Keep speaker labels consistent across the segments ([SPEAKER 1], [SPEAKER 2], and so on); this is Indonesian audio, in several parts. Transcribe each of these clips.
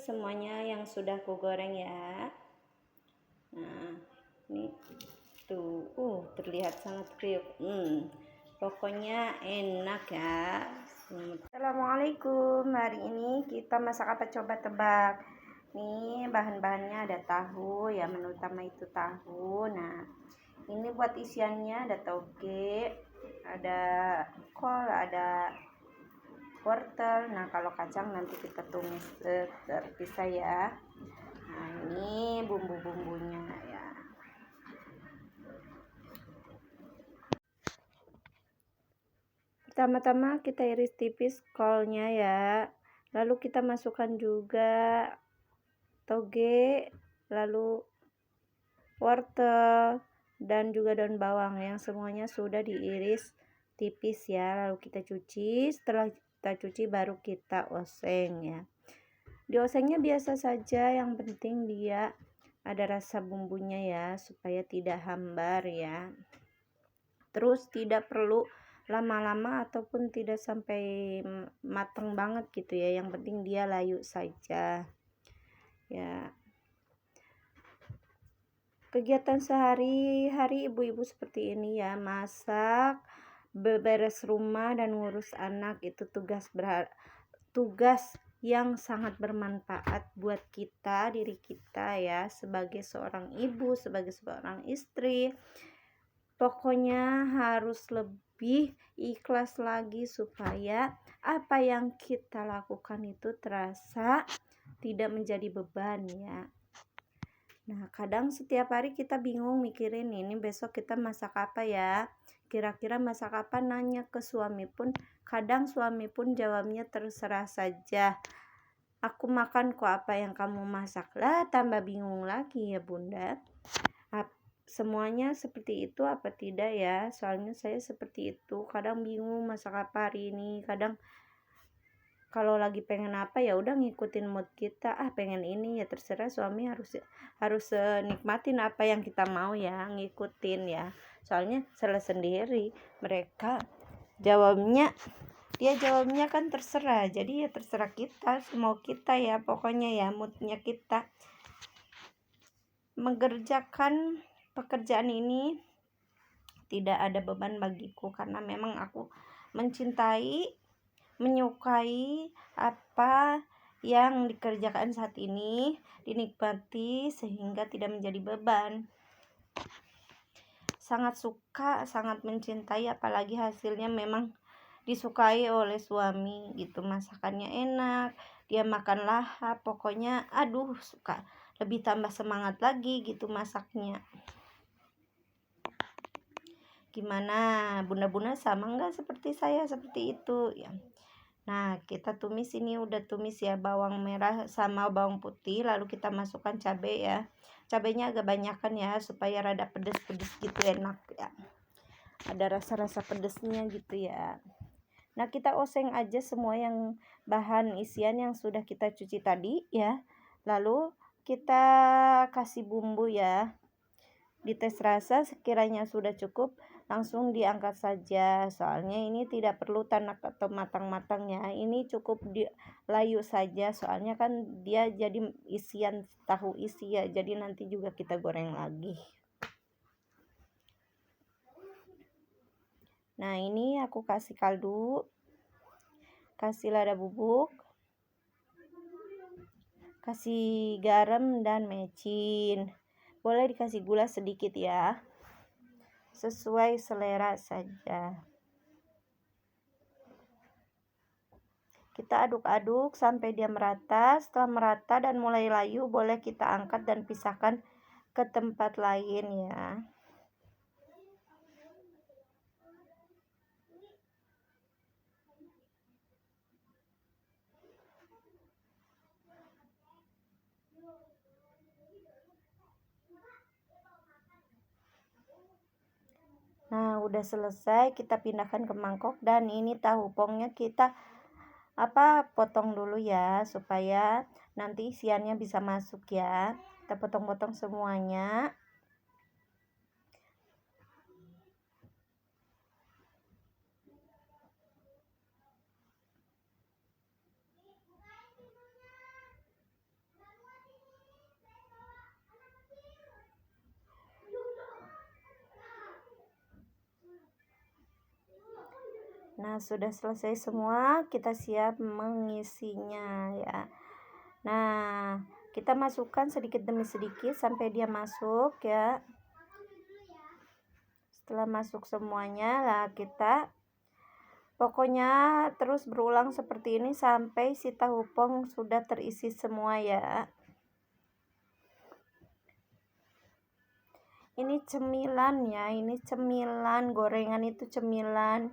[SPEAKER 1] semuanya yang sudah ku goreng ya. Nah, ini tuh, terlihat sangat kriuk. Pokoknya enak ya. Assalamualaikum. Hari ini kita masak apa, coba tebak. Nih bahan-bahannya ada tahu ya, menu utama itu tahu. Nah, ini buat isiannya ada toge, ada kol, ada wortel. Nah, kalau kacang nanti kita tumis terpisah ya. Nah, ini bumbu-bumbunya ya. Pertama-tama kita iris tipis kolnya ya. Lalu kita masukkan juga toge, lalu wortel dan juga daun bawang yang semuanya sudah diiris tipis ya. Lalu kita cuci. Setelah kita cuci baru kita oseng ya. Diosengnya biasa saja, yang penting dia ada rasa bumbunya ya, supaya tidak hambar ya. Terus tidak perlu lama-lama ataupun tidak sampai matang banget gitu ya, yang penting dia layu saja ya. Kegiatan sehari-hari ibu-ibu seperti ini ya, masak, beberes rumah dan ngurus anak, itu tugas yang sangat bermanfaat buat kita, diri kita ya, sebagai seorang ibu, sebagai seorang istri. Pokoknya harus lebih ikhlas lagi supaya apa yang kita lakukan itu terasa tidak menjadi beban ya. Nah, kadang setiap hari kita bingung mikirin ini besok kita masak apa ya, kira-kira masak apa, nanya ke suami pun kadang suami pun jawabnya terserah saja, aku makan kok, apa yang kamu masak. Lah, tambah bingung lagi ya bunda. Semuanya seperti itu apa tidak ya? Soalnya saya seperti itu, kadang bingung masak apa hari ini. Kadang kalau lagi pengen apa ya udah ngikutin mood kita, pengen ini ya terserah, suami harus nikmatin apa yang kita mau ya, ngikutin ya. Soalnya salah sendiri, mereka jawabnya kan terserah, jadi ya terserah kita, semau kita ya, pokoknya ya moodnya kita. Mengerjakan pekerjaan ini tidak ada beban bagiku, karena memang aku menyukai apa yang dikerjakan saat ini, dinikmati sehingga tidak menjadi beban. Sangat suka, sangat mencintai, apalagi hasilnya memang disukai oleh suami gitu, masakannya enak, dia makan lahap, pokoknya suka, lebih tambah semangat lagi gitu masaknya. Gimana bunda-bunda, sama enggak seperti saya seperti itu ya? Nah, kita tumis, ini udah tumis ya, bawang merah sama bawang putih, lalu kita masukkan cabai ya. Cabainya agak banyakan ya, supaya rada pedes-pedes gitu, enak ya, ada rasa-rasa pedesnya gitu ya. Nah, kita oseng aja semua yang bahan isian yang sudah kita cuci tadi ya. Lalu kita kasih bumbu ya. Dites rasa, sekiranya sudah cukup langsung diangkat saja. Soalnya ini tidak perlu tanak atau matang-matang ya. Ini cukup layu saja. Soalnya kan dia jadi isian tahu isi ya. Jadi nanti juga kita goreng lagi. Nah, ini aku kasih kaldu, kasih lada bubuk, kasih garam dan mecin. Boleh dikasih gula sedikit ya, sesuai selera saja. Kita aduk-aduk sampai dia merata. Setelah merata dan mulai layu, boleh kita angkat dan pisahkan ke tempat lain ya. Nah, udah selesai, kita pindahkan ke mangkok, dan ini tahu pongnya kita potong dulu ya, supaya nanti isiannya bisa masuk ya. Kita potong-potong semuanya. Nah, sudah selesai semua, kita siap mengisinya ya. Nah, kita masukkan sedikit demi sedikit sampai dia masuk ya. Setelah masuk semuanya lah, kita pokoknya terus berulang seperti ini sampai si tahu pong sudah terisi semua ya. Ini cemilan ya, ini cemilan, gorengan itu cemilan.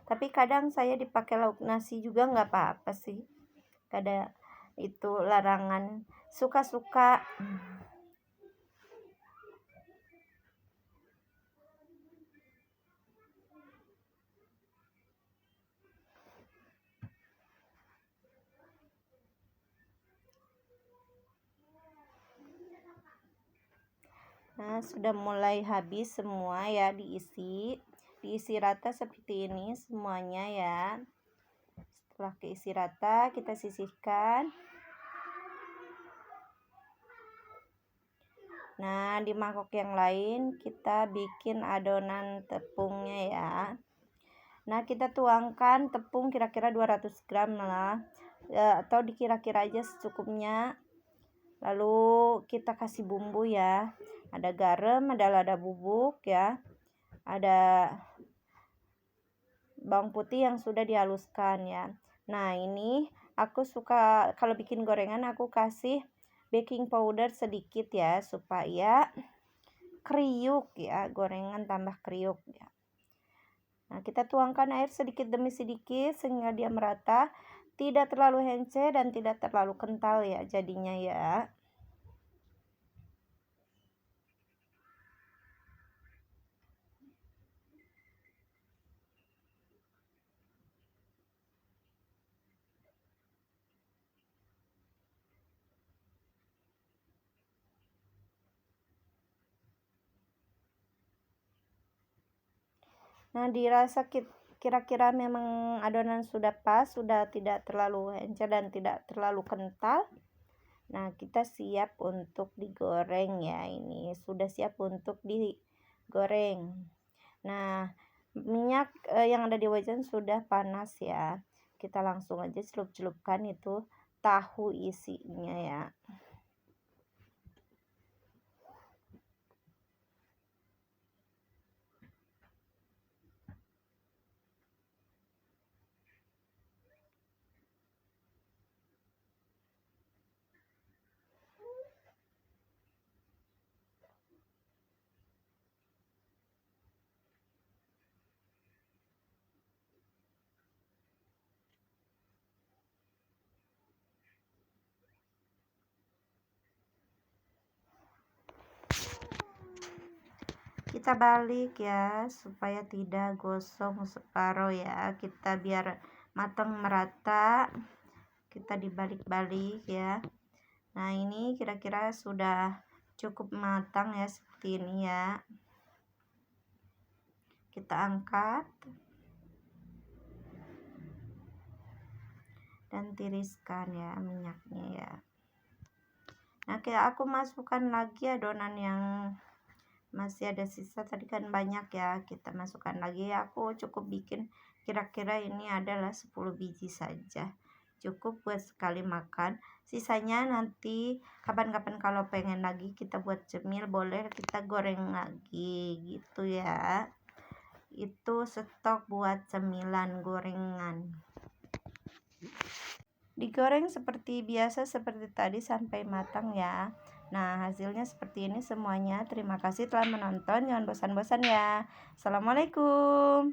[SPEAKER 1] Tapi kadang saya dipakai lauk nasi juga nggak apa-apa sih. Kada itu larangan, suka-suka. Nah, sudah mulai habis semua ya, diisi rata seperti ini semuanya ya. Setelah keisi rata, kita sisihkan. Nah, di mangkok yang lain kita bikin adonan tepungnya ya. Nah, kita tuangkan tepung kira-kira 200 gram lah ya, atau dikira-kira aja secukupnya. Lalu kita kasih bumbu ya. Ada garam, ada lada bubuk ya. Ada bawang putih yang sudah dihaluskan ya. Nah, ini aku suka kalau bikin gorengan aku kasih baking powder sedikit ya, supaya kriuk ya, gorengan tambah kriuk ya. Nah, kita tuangkan air sedikit demi sedikit sehingga dia merata, tidak terlalu encer dan tidak terlalu kental ya jadinya ya. Nah, dirasa kira-kira memang adonan sudah pas, sudah tidak terlalu encer dan tidak terlalu kental. Nah, kita siap untuk digoreng ya. Ini sudah siap untuk digoreng. Nah, minyak yang ada di wajan sudah panas ya. Kita langsung aja celup-celupkan itu tahu isinya ya. Kita balik ya supaya tidak gosong separuh ya. Kita biar matang merata. Kita dibalik-balik ya. Nah, ini kira-kira sudah cukup matang ya, seperti ini ya. Kita angkat dan tiriskan ya minyaknya ya. Nah, kayak aku masukkan lagi adonan yang masih ada sisa tadi kan banyak ya, kita masukkan lagi. Aku cukup bikin kira-kira ini adalah 10 biji saja, cukup buat sekali makan. Sisanya nanti kapan-kapan kalau pengen lagi kita buat cemil, boleh kita goreng lagi gitu ya. Itu stok buat cemilan gorengan. Digoreng seperti biasa seperti tadi sampai matang ya. Nah, hasilnya seperti ini semuanya. Terima kasih telah menonton. Jangan bosan-bosan ya. Assalamualaikum.